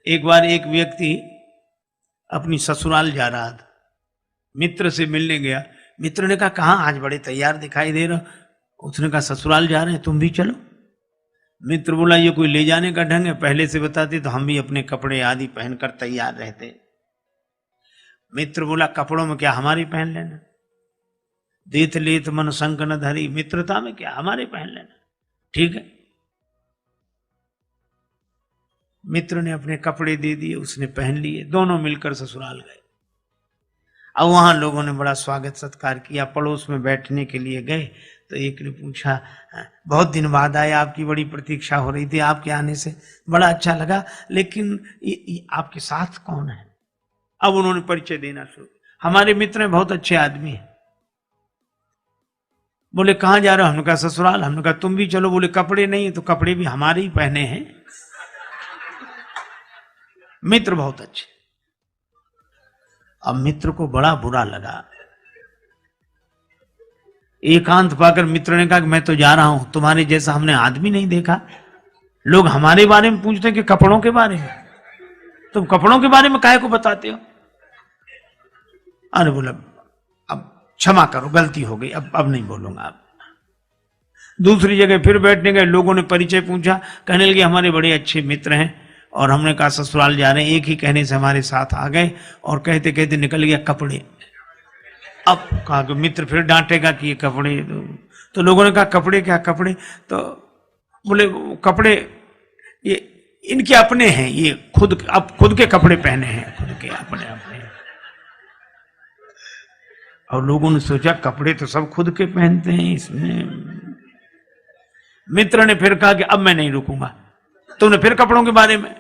एक बार एक व्यक्ति अपनी ससुराल जा रहा था, मित्र से मिलने गया। मित्र ने कहा कहाँ, आज बड़े तैयार दिखाई दे रहा। उसने कहा ससुराल जा रहे हैं, तुम भी चलो। मित्र बोला ये कोई ले जाने का ढंग है, पहले से बताते तो हम भी अपने कपड़े आदि पहनकर तैयार रहते। मित्र बोला कपड़ों में क्या हमारी पहन लेना, देत लेत मन संक न धरी, मित्रता में क्या हमारे पहन लेना, ठीक है। मित्र ने अपने कपड़े दे दिए, उसने पहन लिए, दोनों मिलकर ससुराल गए। अब वहां लोगों ने बड़ा स्वागत सत्कार किया। पड़ोस में बैठने के लिए गए तो एक ने पूछा बहुत दिन बाद आए, आपकी बड़ी प्रतीक्षा हो रही थी, आपके आने से बड़ा अच्छा लगा, लेकिन ये आपके साथ कौन है। अब उन्होंने परिचय देना शुरू, हमारे मित्र हैं, बहुत अच्छे आदमी हैं। बोले कहां जा रहे हो, हमने कहा ससुराल। हमने कहा तुम भी चलो। बोले कपड़े नहीं है, तो कपड़े भी हमारे ही पहने हैं। मित्र बहुत अच्छे। अब मित्र को बड़ा बुरा लगा। एकांत पाकर मित्र ने कहा कि मैं तो जा रहा हूं, तुम्हारे जैसा हमने आदमी नहीं देखा। लोग हमारे बारे में पूछते हैं कि कपड़ों के बारे में, तुम कपड़ों के बारे में काहे को बताते हो। अरे बोला अब क्षमा करो, गलती हो गई, अब नहीं बोलूंगा। अब दूसरी जगह फिर बैठने गए, लोगों ने परिचय पूछा, कहने लगे हमारे बड़े अच्छे मित्र हैं, और हमने कहा ससुराल जा रहे हैं। एक ही कहने से हमारे साथ आ गए, और कहते कहते निकल गया कपड़े। अब कहा कि मित्र फिर डांटेगा कि ये कपड़े, तो लोगों ने कहा कपड़े क्या कपड़े, तो बोले कपड़े ये इनके अपने हैं, ये खुद के कपड़े पहने हैं, खुद के अपने। और लोगों ने सोचा कपड़े तो सब खुद के पहनते हैं इसमें। मित्र ने फिर कहा कि अब मैं नहीं रुकूंगा। तुमने फिर कपड़ों के बारे में,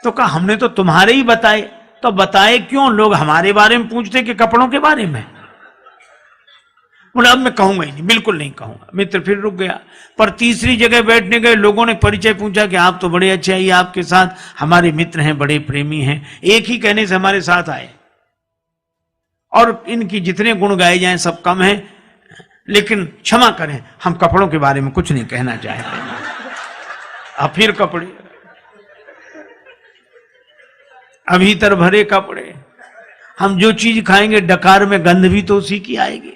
तो कहा हमने तो तुम्हारे ही बताए। तो बताए क्यों, लोग हमारे बारे में पूछते कि कपड़ों के बारे में। बोले अब मैं कहूंगा ही नहीं, बिल्कुल नहीं कहूंगा। मित्र फिर रुक गया। पर तीसरी जगह बैठने गए, लोगों ने परिचय पूछा कि आप तो बड़े अच्छे हैं, आपके साथ हमारे मित्र हैं, बड़े प्रेमी हैं, एक ही कहने से हमारे साथ आए, और इनकी जितने गुण गाए जाएं सब कम हैं, लेकिन क्षमा करें, हम कपड़ों के बारे में कुछ नहीं कहना चाहते। अब फिर कपड़े, अब भीतर भरे कपड़े। हम जो चीज खाएंगे डकार में गंध भी तो उसी की आएगी।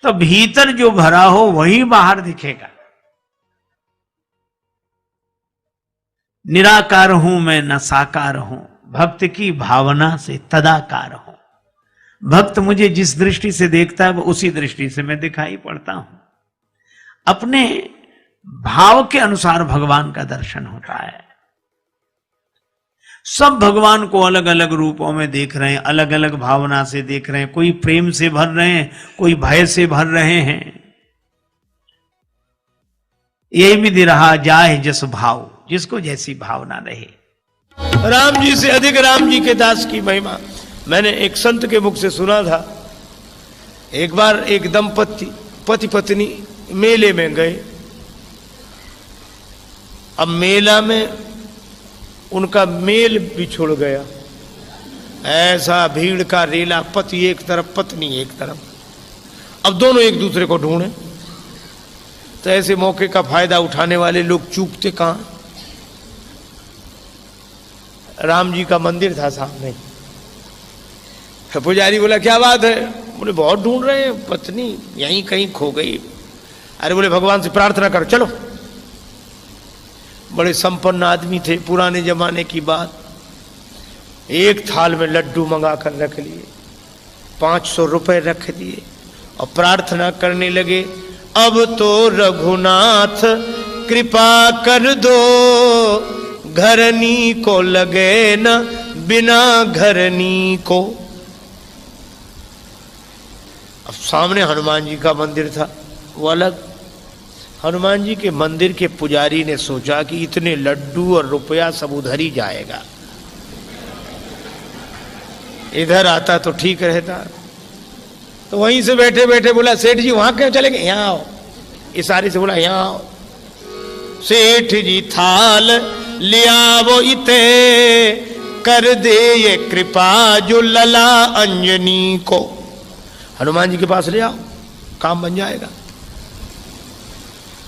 तो भीतर जो भरा हो वही बाहर दिखेगा। निराकार हूं मैं न साकार हूं, भक्त की भावना से तदाकार हूं। भक्त मुझे जिस दृष्टि से देखता है वो उसी दृष्टि से मैं दिखाई पड़ता हूं। अपने भाव के अनुसार भगवान का दर्शन होता है। सब भगवान को अलग अलग रूपों में देख रहे हैं, अलग अलग भावना से देख रहे हैं। कोई प्रेम से भर रहे हैं, कोई भय से भर रहे हैं। यही विधि रहा जाए जस भाव, जिसको जैसी भावना रहे। राम जी से अधिक राम जी के दास की महिमा मैंने एक संत के मुख से सुना था। एक बार एक दंपति पति पत्नी मेले में गए। अब मेला में उनका मेल बिछुड़ गया। ऐसा भीड़ का रेला, पति एक तरफ पत्नी एक तरफ। अब दोनों एक दूसरे को ढूंढे। तो ऐसे मौके का फायदा उठाने वाले लोग चूकते कहां। राम जी का मंदिर था सामने। पुजारी बोला क्या बात है। बोले बहुत ढूंढ रहे हैं, पत्नी यहीं कहीं खो गई। अरे बोले भगवान से प्रार्थना करो, चलो। बड़े संपन्न आदमी थे, पुराने जमाने की बात। एक थाल में लड्डू मंगा कर रख लिए, 500 रुपए रख दिए और प्रार्थना करने लगे, अब तो रघुनाथ कृपा कर दो, घरनी को लगे न बिना घरनी को। अब सामने हनुमान जी का मंदिर था, वो अलग। हनुमान जी के मंदिर के पुजारी ने सोचा कि इतने लड्डू और रुपया सब उधर ही जाएगा, इधर आता तो ठीक रहता। तो वहीं से बैठे बैठे बोला सेठ जी वहां क्यों चले गए, यहाँ आओ। इशारे से बोला यहाँ आओ। सेठ जी थाल लिया वो इते, कर दे ये कृपा जो लला अंजनी को। हनुमान जी के पास ले आओ, काम बन जाएगा।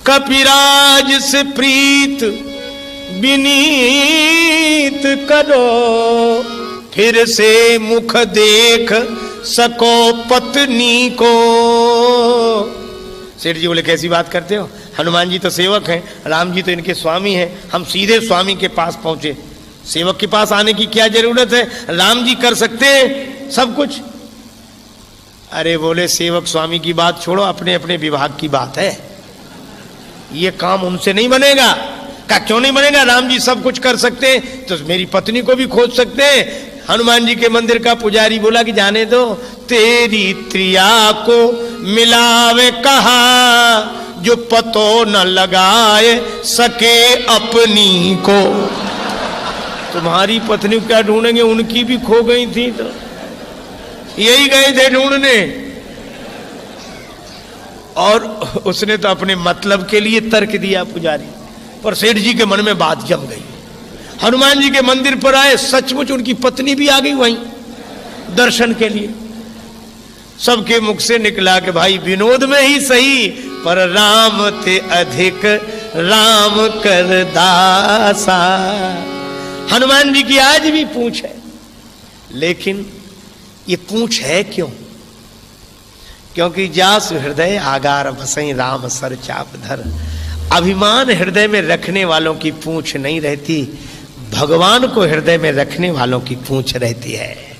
कपिराज से प्रीत बिनीत करो, फिर से मुख देख सको पत्नी को। सेठ जी बोले कैसी बात करते हो, हनुमान जी तो सेवक हैं, राम जी तो इनके स्वामी हैं, हम सीधे स्वामी के पास पहुंचे, सेवक के पास आने की क्या जरूरत है, राम जी कर सकते हैं सब कुछ। अरे बोले सेवक स्वामी की बात छोड़ो, अपने अपने विभाग की बात है, ये काम उनसे नहीं बनेगा। क्या क्यों नहीं बनेगा, राम जी सब कुछ कर सकते हैं तो मेरी पत्नी को भी खोज सकते हैं। हनुमान जी के मंदिर का पुजारी बोला कि जाने दो, तेरी त्रिया को मिलावे कहा, जो पतो न लगाए सके अपनी को। तुम्हारी पत्नी क्या ढूंढेंगे, उनकी भी खो गई थी तो यही गए थे ढूंढने। और उसने तो अपने मतलब के लिए तर्क दिया पुजारी, पर सेठ जी के मन में बात जम गई। हनुमान जी के मंदिर पर आए, सचमुच उनकी पत्नी भी आ गई वहीं दर्शन के लिए। सबके मुख से निकला कि भाई विनोद में ही सही, पर राम थे अधिक राम कर दासा। हनुमान जी की आज भी पूंछ है, लेकिन ये पूंछ है क्यों? क्योंकि जासु हृदय आगार बसई राम सर चाप धर। अभिमान हृदय में रखने वालों की पूंछ नहीं रहती, भगवान को हृदय में रखने वालों की पूंछ रहती है।